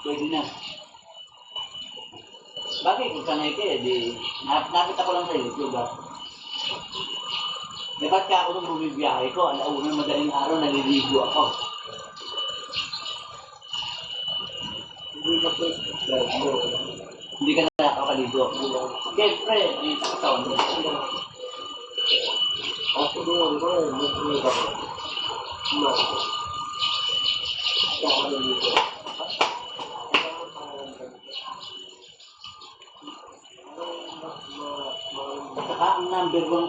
pwede na. Bagay kung sanay ka eh, di, nakita ko lang sa YouTube ah. Dapat ka ako nung bumibiyahe ko, alauna madaling araw, naliligo ako. Hindi ka na nakakaligo. Siyempre, hindi ka taon. Ako doon ko, hindi ka ako. Saka ang number one,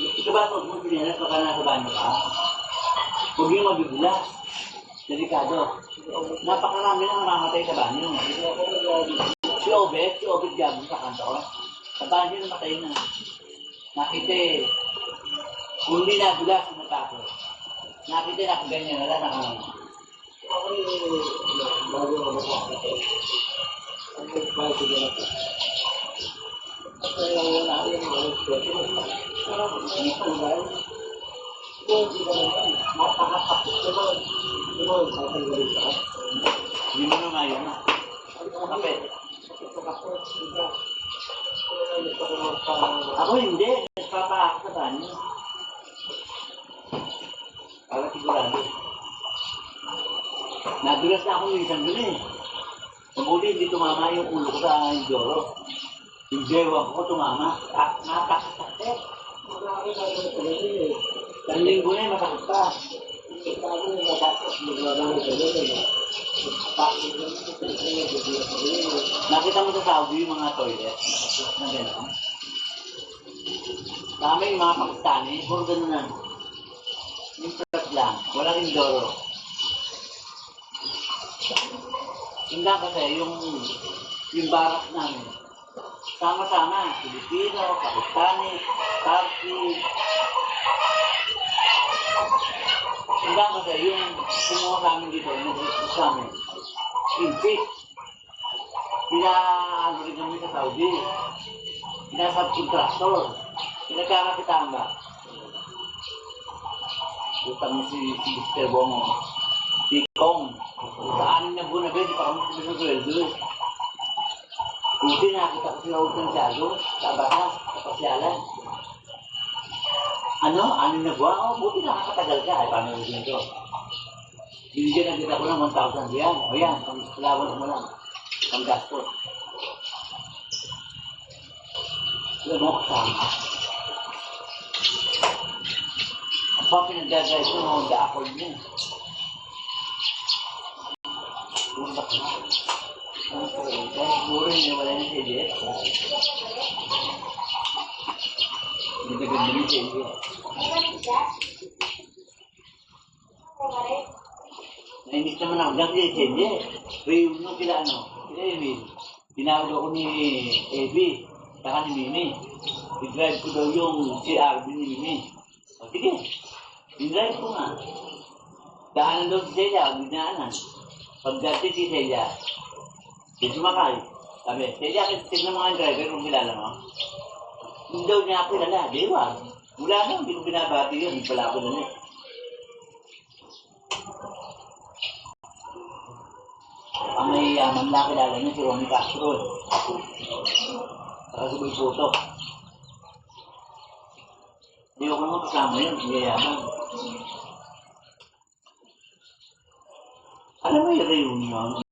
ito ba ito kung pinilas baka nasa banyo ka? Huwag yung mabibilas. Delikado. Napakarami lang namamatay sa banyo. Si Obet gabon sa kanto. Sa banyo namatay na. Nakita eh. Kung hindi nabilas, natakot. Nakita nakaganyan, wala nakaganyan. Hindi mo na ngayon na. Kape. Ako hindi. Nagpapaak sa banyo. Para sigurado. Nadulas na ako minsan dun eh. Mabuti hindi tumama yung ulo ko sa Indoro. Yung bewang ko tumama. Napakasakit. Ang linggo na masakit pa. Nakita mo sa Saudi yung mga toilet na gano'n. Dami yung mga Pakistani, puro gano'n na. Yung plat lang, walang Indoro. Hindi kasi yung barak namin, sama-sama, Pilipino, Pakistani, Turkey. Hindi kasi yung kumuha sa amin dito, nag-request sa amin, impit. Ano rin kami sa Saudi. Subcontractor. Pinagkakakitaan ba? Utang mo si Mr. Bongo. Tikong. Sa 6 na buwan na ba, di pa kami pinag-sweldo eh. Buti nakita ko si Raul Santiago, sa bata, sa pasyalan. 6 na buwan? Buti nakakatagal ka. Ay, paano rin ito? Binigyan na kita ko ng 1,000 yan. O yan, pang-lawan mo lang. Pang-gastos. Alam mo, kasama. Ang pa pinag-drive ko ng Honda Accord niya. Punta ka na. Siguro hindi wala ng CBS. Hindi na ganda ng CBS. Nainis naman ako dyan si CBS. Reunion kila kila Emil. Tinawag ako ni Ebi. Saka ni Mimi. I-drive ko daw yung si Arvin ni Mimi. O sige. I-drive ko nga. Daanan daw si Celia. Huwag dinaanan. Pagdati si Celia. Di sumakay. Sabi, Celia, tignan mo nga yung driver kung kilala mo. Hindi daw niya ako kilala. Di ba? Wala na. Hindi ko binabati yun. Hindi pala ako na eh. Ang may yaman na kilala niya si Ronnie Castro. Saka si Boy Soto. Hindi ko naman kasama yun. Hindi yaman. Alam mo yung reunion?